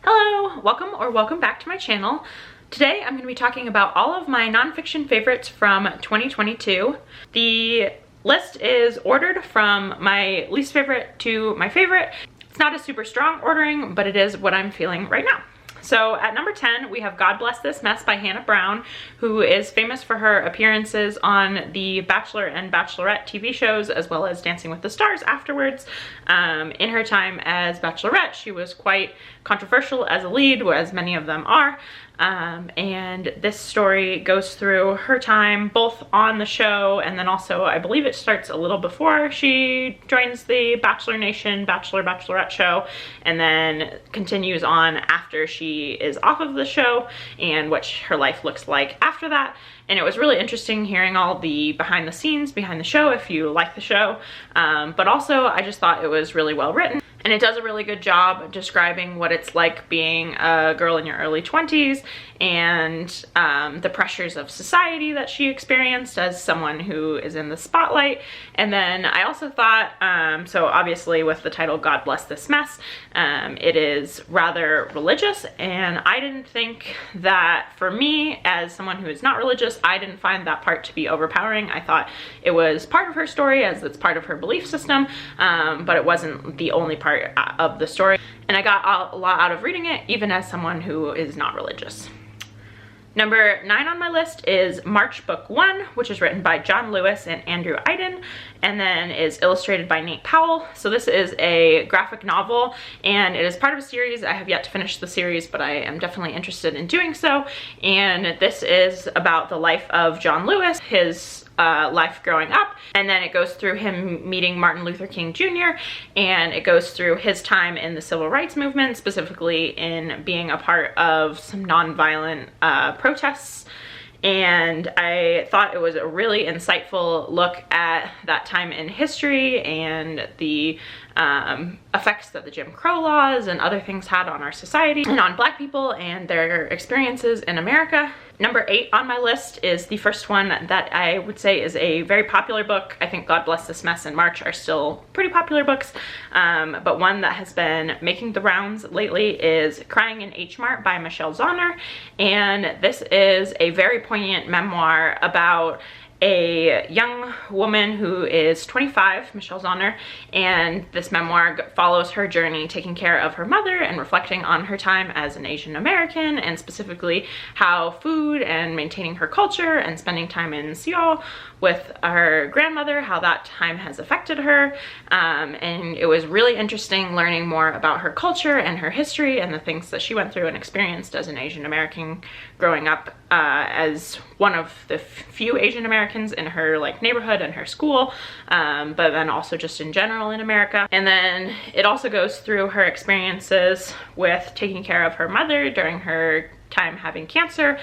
Hello, welcome back to my channel. Today I'm going to be talking about all of my nonfiction favorites from 2022. The list is ordered from my least favorite to my favorite. It's not a super strong ordering, but it is what I'm feeling right now. So at number 10, we have God Bless This Mess by Hannah Brown, who is famous for her appearances on the Bachelor and Bachelorette TV shows, as well as Dancing with the Stars afterwards. In her time as Bachelorette, she was quite controversial as a lead, as many of them are. And this story goes through her time both on the show, and then also I believe it starts a little before she joins the Bachelor Nation, Bachelorette show, and then continues on after she is off of the show and what her life looks like after that. And it was really interesting hearing all the behind the scenes, behind the show, if you like the show. But also I just thought it was really well written. And it does a really good job describing what it's like being a girl in your early 20s and the pressures of society that she experienced as someone who is in the spotlight. And then I also thought, so obviously with the title God Bless This Mess, it is rather religious, and I didn't think that, for me as someone who is not religious, I didn't find that part to be overpowering. I thought it was part of her story, as it's part of her belief system, but it wasn't the only part of the story, and I got a lot out of reading it, even as someone who is not religious. Number 9 on my list is March Book 1, which is written by John Lewis and Andrew Aydin, and then is illustrated by Nate Powell. So this is a graphic novel, and it is part of a series. I have yet to finish the series, but I am definitely interested in doing so. And this is about the life of John Lewis, his life growing up, and then it goes through him meeting Martin Luther King Jr., and it goes through his time in the civil rights movement, specifically in being a part of some nonviolent protests. And I thought it was a really insightful look at that time in history and the effects that the Jim Crow laws and other things had on our society and on Black people and their experiences in America. Number 8 on my list is the first one that I would say is a very popular book. I think God Bless This Mess and March are still pretty popular books, but one that has been making the rounds lately is Crying in H-Mart by Michelle Zauner, and this is a very poignant memoir about a young woman who is 25, Michelle Zauner, and this memoir follows her journey taking care of her mother and reflecting on her time as an Asian American, and specifically how food and maintaining her culture and spending time in Seoul with her grandmother, how that time has affected her. And it was really interesting learning more about her culture and her history and the things that she went through and experienced as an Asian American growing up as one of the few Asian Americans in her neighborhood and her school, but then also just in general in America. And then it also goes through her experiences with taking care of her mother during her time having cancer,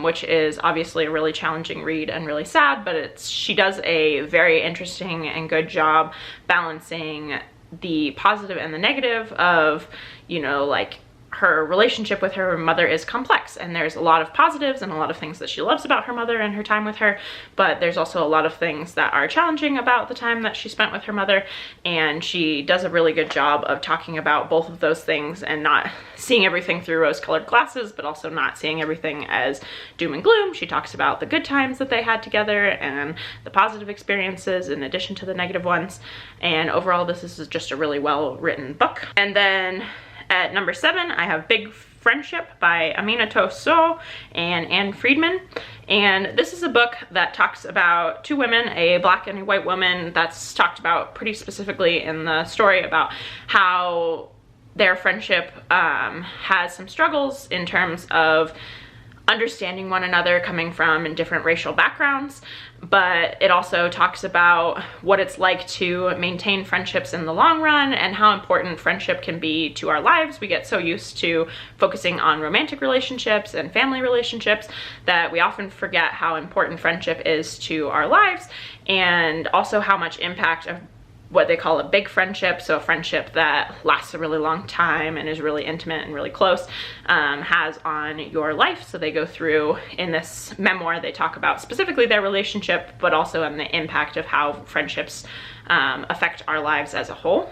which is obviously a really challenging read and really sad, but she does a very interesting and good job balancing the positive and the negative of, you know, her relationship with her mother is complex, and there's a lot of positives and a lot of things that she loves about her mother and her time with her, but there's also a lot of things that are challenging about the time that she spent with her mother, and she does a really good job of talking about both of those things and not seeing everything through rose-colored glasses, but also not seeing everything as doom and gloom. She talks about the good times that they had together and the positive experiences in addition to the negative ones, and overall this is just a really well-written book. And then at number 7, I have Big Friendship by Aminatou and Anne Friedman. And this is a book that talks about two women, a Black and a white woman, that's talked about pretty specifically in the story about how their friendship has some struggles in terms of understanding one another coming from different racial backgrounds, but it also talks about what it's like to maintain friendships in the long run and how important friendship can be to our lives. We get so used to focusing on romantic relationships and family relationships that we often forget how important friendship is to our lives, and also how much impact of what they call a big friendship, so a friendship that lasts a really long time and is really intimate and really close, has on your life. So they go through, in this memoir, they talk about specifically their relationship, but also on the impact of how friendships affect our lives as a whole.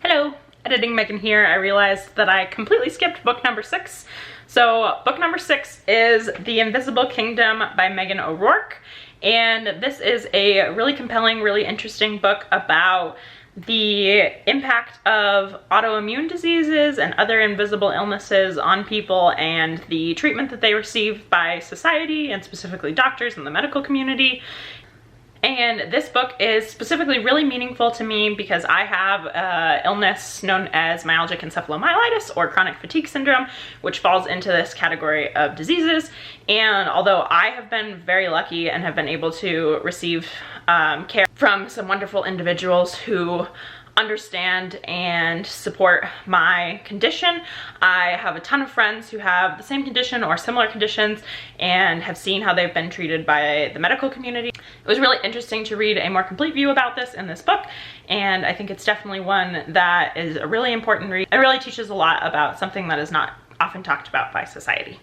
Hello, editing Megan here, I realized that I completely skipped book number 6. So book number 6 is The Invisible Kingdom by Meghan O'Rourke. And this is a really compelling, really interesting book about the impact of autoimmune diseases and other invisible illnesses on people and the treatment that they receive by society and specifically doctors and the medical community. And this book is specifically really meaningful to me because I have an illness known as myalgic encephalomyelitis or chronic fatigue syndrome, which falls into this category of diseases. And although I have been very lucky and have been able to receive care from some wonderful individuals who understand and support my condition, I have a ton of friends who have the same condition or similar conditions and have seen how they've been treated by the medical community. It was really interesting to read a more complete view about this in this book, and I think it's definitely one that is a really important read. It really teaches a lot about something that is not often talked about by society.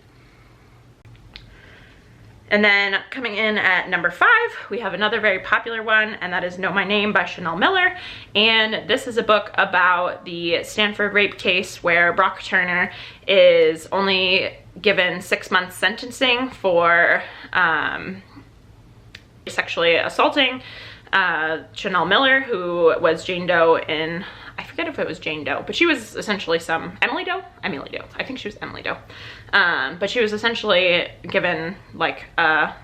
And then coming in at number 5, we have another very popular one, and that is Know My Name by Chanel Miller. And this is a book about the Stanford rape case where Brock Turner is only given 6 months sentencing for sexually assaulting Chanel Miller, who was Jane Doe in, I forget if it was Jane Doe, but she was essentially Emily Doe? Emily Doe. I think she was Emily Doe. But she was essentially given like a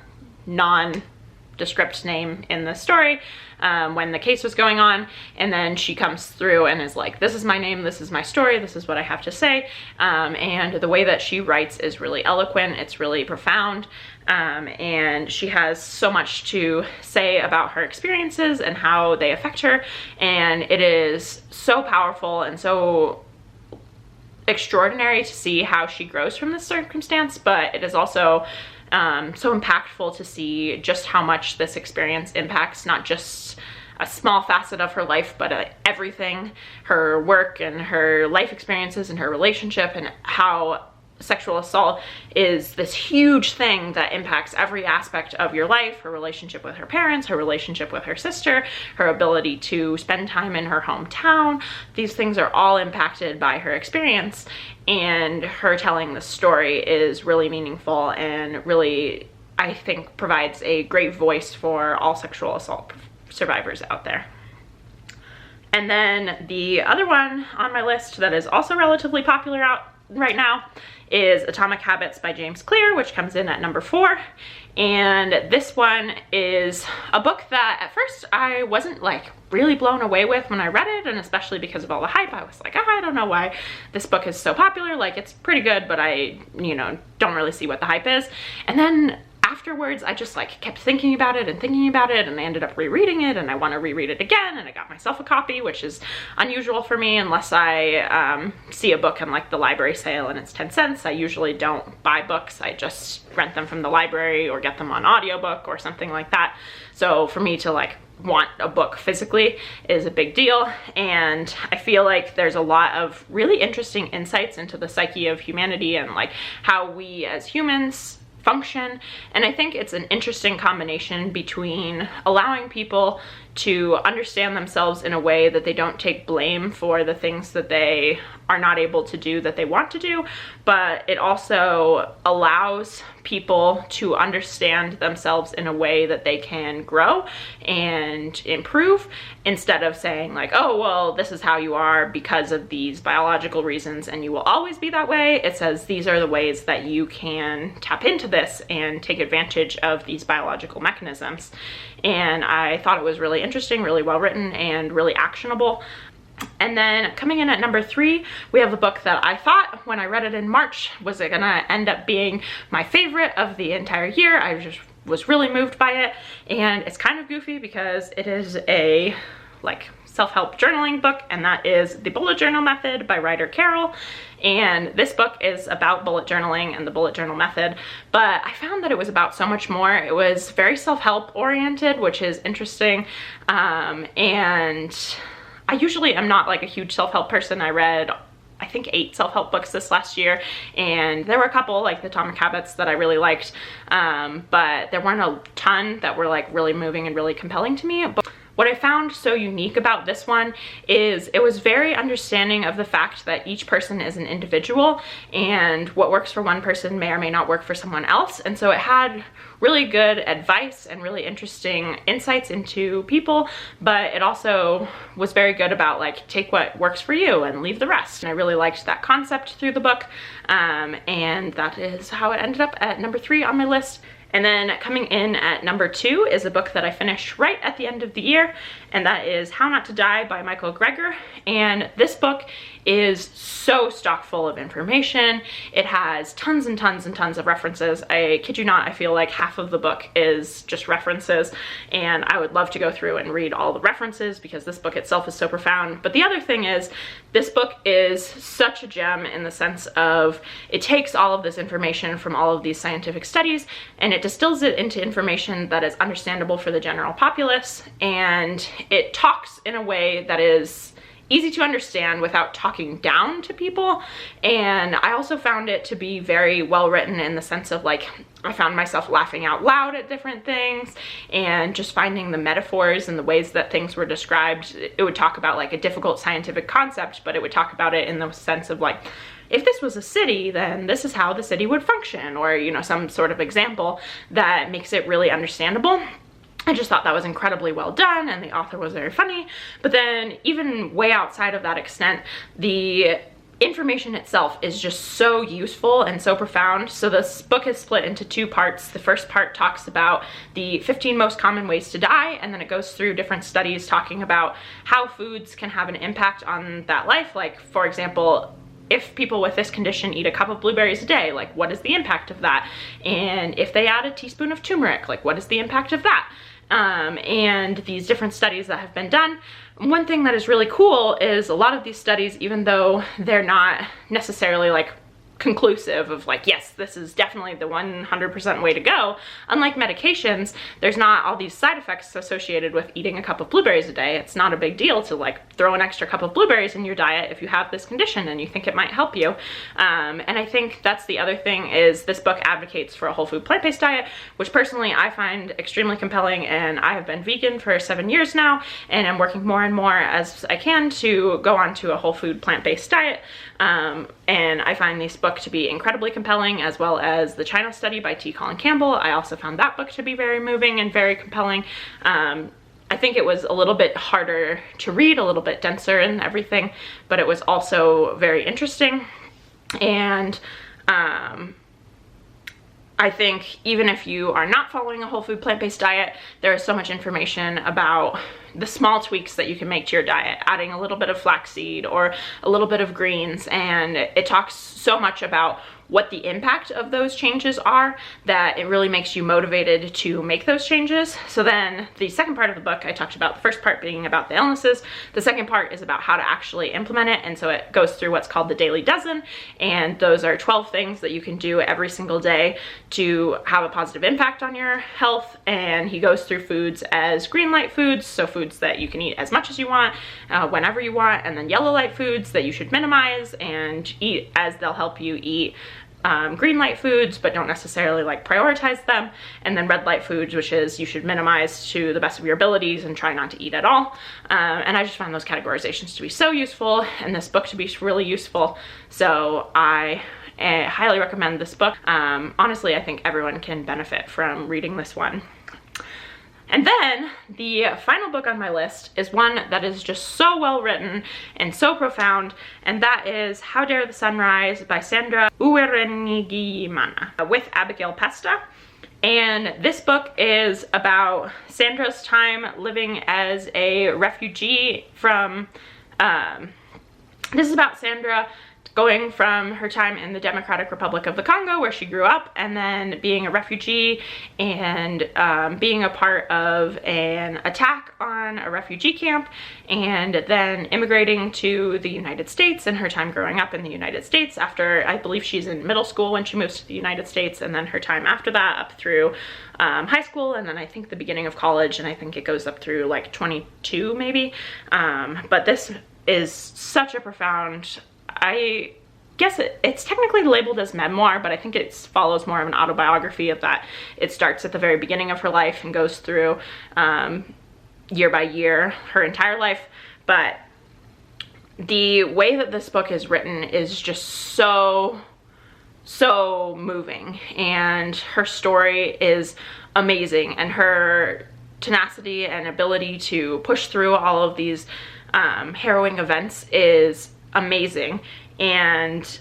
nondescript name in the story when the case was going on, and then she comes through and is like, this is my name, this is my story, this is what I have to say. And the way that she writes is really eloquent, it's really profound. And she has so much to say about her experiences and how they affect her, and it is so powerful and so extraordinary to see how she grows from this circumstance, but it is also so impactful to see just how much this experience impacts not just a small facet of her life, but everything, her work and her life experiences and her relationship, and how sexual assault is this huge thing that impacts every aspect of your life, her relationship with her parents, her relationship with her sister, her ability to spend time in her hometown. These things are all impacted by her experience, and her telling this story is really meaningful and really, I think, provides a great voice for all sexual assault survivors out there. And then the other one on my list that is also relatively popular out right now is Atomic Habits by James Clear, which comes in at number 4. And this one is a book that at first I wasn't like really blown away with when I read it, and especially because of all the hype, I was like, oh, I don't know why this book is so popular. Like, it's pretty good, but I, don't really see what the hype is. And then afterwards, I just like kept thinking about it, and I ended up rereading it, and I want to reread it again, and I got myself a copy, which is unusual for me unless I see a book in like the library sale and it's 10 cents. I usually don't buy books, I just rent them from the library or get them on audiobook or something like that. So for me to like want a book physically is a big deal, and I feel like there's a lot of really interesting insights into the psyche of humanity and like how we as humans function. And I think it's an interesting combination between allowing people to understand themselves in a way that they don't take blame for the things that they are not able to do that they want to do, but it also allows people to understand themselves in a way that they can grow and improve, instead of saying like, oh, well, this is how you are because of these biological reasons and you will always be that way. It says these are the ways that you can tap into this and take advantage of these biological mechanisms. And I thought it was really interesting, really well written, and really actionable. And then coming in at number 3, we have a book that I thought when I read it in March was gonna end up being my favorite of the entire year. I just was really moved by it, and it's kind of goofy because it is a like self-help journaling book, and that is The Bullet Journal Method by Ryder Carroll. And this book is about bullet journaling and the bullet journal method, but I found that it was about so much more. It was very self-help oriented, which is interesting, and I usually am not like a huge self-help person. I read, I think, 8 self-help books this last year, and there were a couple like the Atomic Habits that I really liked, but there weren't a ton that were like really moving and really compelling to me. But what I found so unique about this one is it was very understanding of the fact that each person is an individual and what works for one person may or may not work for someone else. And so it had really good advice and really interesting insights into people, but it also was very good about like, take what works for you and leave the rest. And I really liked that concept through the book, and that is how it ended up at number 3 on my list. And then coming in at number 2 is a book that I finished right at the end of the year, and that is How Not to Die by Michael Greger. And this book is so stock full of information. It has tons and tons and tons of references. I kid you not, I feel like half of the book is just references, and I would love to go through and read all the references because this book itself is so profound. But the other thing is, this book is such a gem in the sense of it takes all of this information from all of these scientific studies and it distills it into information that is understandable for the general populace, and it talks in a way that is easy to understand without talking down to people. And I also found it to be very well written in the sense of like, I found myself laughing out loud at different things and just finding the metaphors and the ways that things were described. It would talk about like a difficult scientific concept, but it would talk about it in the sense of like, if this was a city, then this is how the city would function, or, you know, some sort of example that makes it really understandable. I just thought that was incredibly well done, and the author was very funny. But then even way outside of that extent, the information itself is just so useful and so profound. So this book is split into 2 parts. The first part talks about the 15 most common ways to die, and then it goes through different studies talking about how foods can have an impact on that life. Like, for example, if people with this condition eat a cup of blueberries a day, like what is the impact of that? And if they add a teaspoon of turmeric, like what is the impact of that? And these different studies that have been done. One thing that is really cool is a lot of these studies, even though they're not necessarily like conclusive of like, yes, this is definitely the 100% way to go. Unlike medications, there's not all these side effects associated with eating a cup of blueberries a day. It's not a big deal to like throw an extra cup of blueberries in your diet if you have this condition and you think it might help you. And I think that's the other thing, is this book advocates for a whole food plant-based diet, which personally I find extremely compelling, and I have been vegan for 7 years now, and I'm working more and more as I can to go on to a whole food plant-based diet. And I find this book to be incredibly compelling, as well as The China Study by T. Colin Campbell. I also found that book to be very moving and very compelling. I think it was a little bit harder to read, a little bit denser and everything, but it was also very interesting. And I think even if you are not following a whole food plant-based diet, there is so much information about the small tweaks that you can make to your diet, adding a little bit of flaxseed or a little bit of greens, and it talks so much about what the impact of those changes are that it really makes you motivated to make those changes. So then the second part of the book, I talked about the first part being about the illnesses. The second part is about how to actually implement it, and so it goes through what's called the Daily Dozen, and those are 12 things that you can do every single day to have a positive impact on your health. And he goes through foods as green light foods, so foods that you can eat as much as you want, whenever you want, and then yellow light foods that you should minimize and eat as they'll help you eat green light foods, but don't necessarily like prioritize them, and then red light foods, which is you should minimize to the best of your abilities and try not to eat at all. And I just find those categorizations to be so useful, and this book to be really useful. So I highly recommend this book. Honestly, I think everyone can benefit from reading this one. And then the final book on my list is one that is just so well written and so profound, and that is How Dare the Sun Rise by Sandra Uwiringiyimana with Abigail Pesta. And this book is about Sandra's time living as a refugee from, this is about Sandra going from her time in the Democratic Republic of the Congo, where she grew up, and then being a refugee and being a part of an attack on a refugee camp, and then immigrating to the United States, and her time growing up in the United States after, I believe she's in middle school when she moves to the United States, and then her time after that up through high school, and then I think the beginning of college, and I think it goes up through like 22 maybe. But this is such a profound, I guess it's technically labeled as memoir, but I think it follows more of an autobiography, of that it starts at the very beginning of her life and goes through year by year her entire life, but the way that this book is written is just so moving, and her story is amazing, and her tenacity and ability to push through all of these harrowing events is amazing. And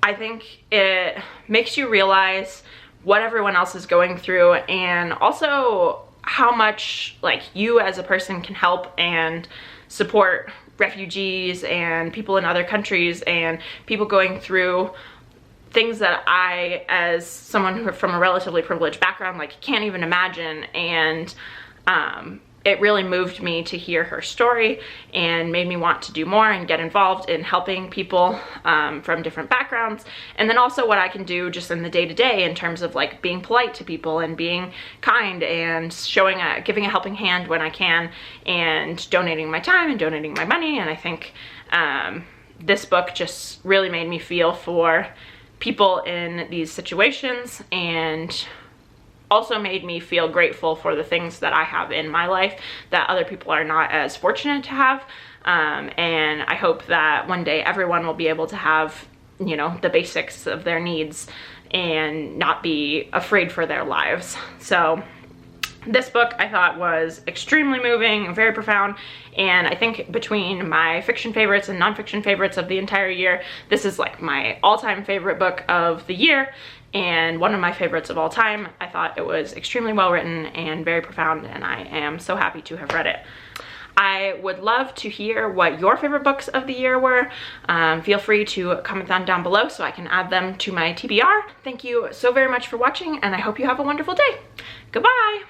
I think it makes you realize what everyone else is going through, and also how much like you as a person can help and support refugees and people in other countries and people going through things that I, as someone who from a relatively privileged background, like can't even imagine. And it really moved me to hear her story and made me want to do more and get involved in helping people from different backgrounds. And then also what I can do just in the day-to-day in terms of like being polite to people and being kind and giving a helping hand when I can, and donating my time and donating my money. And I think this book just really made me feel for people in these situations, and also made me feel grateful for the things that I have in my life that other people are not as fortunate to have. And I hope that one day everyone will be able to have, you know, the basics of their needs and not be afraid for their lives. So this book I thought was extremely moving, very profound, and I think between my fiction favorites and nonfiction favorites of the entire year, this is like my all-time favorite book of the year and one of my favorites of all time. I thought it was extremely well written and very profound, and I am so happy to have read it. I would love to hear what your favorite books of the year were. Feel free to comment them down below so I can add them to my TBR. Thank you so very much for watching, and I hope you have a wonderful day. Goodbye!